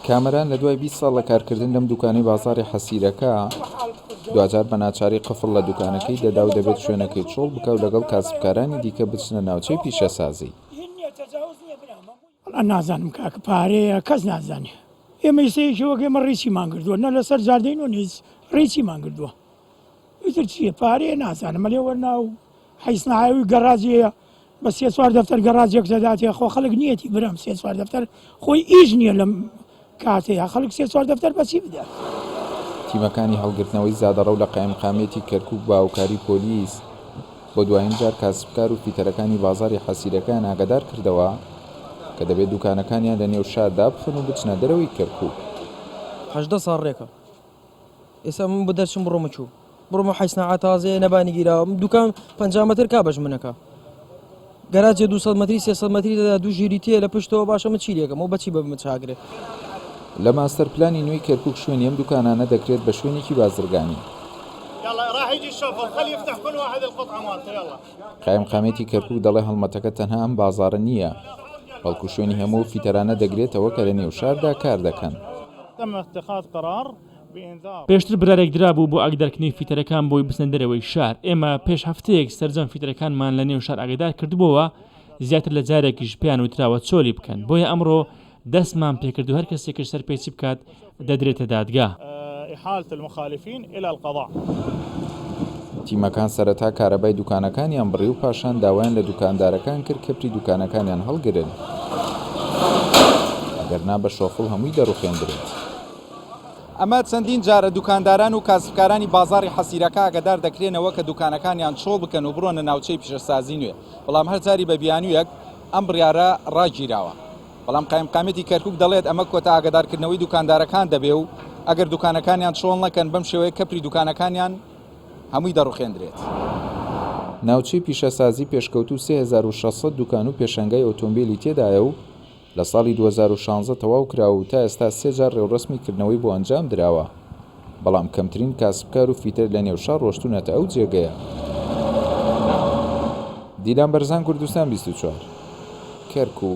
کامەران لە دوای 20 ساڵ لە کارکردن لەم دوکانەی بازاڕی حەسیرەکە دوجار بە ناچاری قفڵ لە دوکانەکەی دەدا و دەبێت شوێنەکەی چۆڵ بکە و لەگەڵ کاسبکارانی دیکە بچنە ناوچەی پیشەسازی. نازانم کاکە پارەیە کەس نازانێ. ئێمە ئێستەیەکی وەک ئێمە ڕیچیمان کردووە نە لەسەر جاردەین و نیز ڕیچیمان کردووە. ئیتر چییە پارەیە نازانم مەلێ وەرناو حیسناوی گەڕازیەیە بە 3-4 دەفتەر گەڕازیەک دەداتێ خۆ خەڵک نیەتی برام 3-4 دەفتەر خۆی ئیش نییە لەم کاتەیە خەڵک 3-4 دەفتەر بەچی بدات. تیمەکانی هەڵگرتنەوەی زادەڕە و لە قایمقامێتی کەرکووک باوکاری پۆلیس بۆ دوایین جار کاسبکار و فیتەرەکانی بازاڕی حەسیرەکان ئاگادار کردەوە کە دەبێت دوکانەکانیان لە نێو شاردا بخن و بچنە دەرەوەی کەرکووک. 18 ساڵ ڕێکە ئێستا من بە دەرچم بڕۆمە چوو بڕۆمە حیسناعات تازەیە نەبانی گیراوە دوکان 50 مەتر کا بەش منەکە گەراجێ 200 مەتری 300 مەتری دەدا دوو ژیری تێ لە پشتەوە باشە من چیرێکم و بەچی بەمە چاگرێ. لە ماستەر پلانی نوێی کەرکووک شوێنی ئەم دوکانانە دەکرێت بە شوێنێکی بازرگانی. قایمقامێتی کەرکووک دەڵێ هەڵمەتەکە تەنها ئەم بازاڕە نییە بەڵکو شوێنی هەموو فیتەرانە دەگرێتەوە کە لە نێو شاردا کار دەکەن. پێشتر برارێک درابوو بۆ ئاگدارکردنی فیتەرەکان بۆی بچنە دەرەوەی شار. ئێمە پێش هەفتەیەک سەرجەم فیتەرەکانمان لە نێو شار ئاگادار کردبووەوە زیاتر لە جارێکیش پێیان وتراوە چۆلی بکەن بۆیە ئەمڕۆ دەستمان پێکرد و هەر کەسێکش سەر پێچی بکات دەدرێتە دادگا. تیمەکان سەرەتا کارەبای دوکانەکانیان بڕی و پاشان داوایان لە دوکاندارەکان کرد کەپری دوکانەکانیان هەڵگرن ئەگەرنا بە شۆفڵ هەمووی دەڕوخێندرێت. ئەمە چەندین جارە دوکانداران و کاسبکارانی بازاڕی حەسیرەکە ئاگادار دەکرێنەوە کە دوکانەکانیان چۆڵ بکەن و بڕۆنە ناوچەی پیشەسازی نوێ بەڵام هەر جاری بە بیانوویەک ئەم بڕیارە ڕاگیراوە. بەڵام قایمقامێتی کەرکووک دەڵێت ئەمە کۆتا ئاگادارکردنەوەی دوکاندارەکان دەبێ و ئەگەر دوکانەکانیان چۆڵ نەکەن بەم شێوەیە کەپری دوکانەکانیان هەمووی دەڕوخێندرێت. ناوچەی پیشەسازی پێشکەوتوو 3600 دوکان و پێشەنگای ئۆتۆمبیلی تێدایە و لە ساڵی 2016 تەواو کراوە و تا ئێستا 3 جار ڕێوڕسمیکردنەوەی بۆ ئەنجام درراوە بەڵام کەمترین کاسبکار و فیتر لە نێو شار ڕۆشتونەتە ئەو جێگەیە. دیلان بەرزان کوردستان 24 کەرکووک.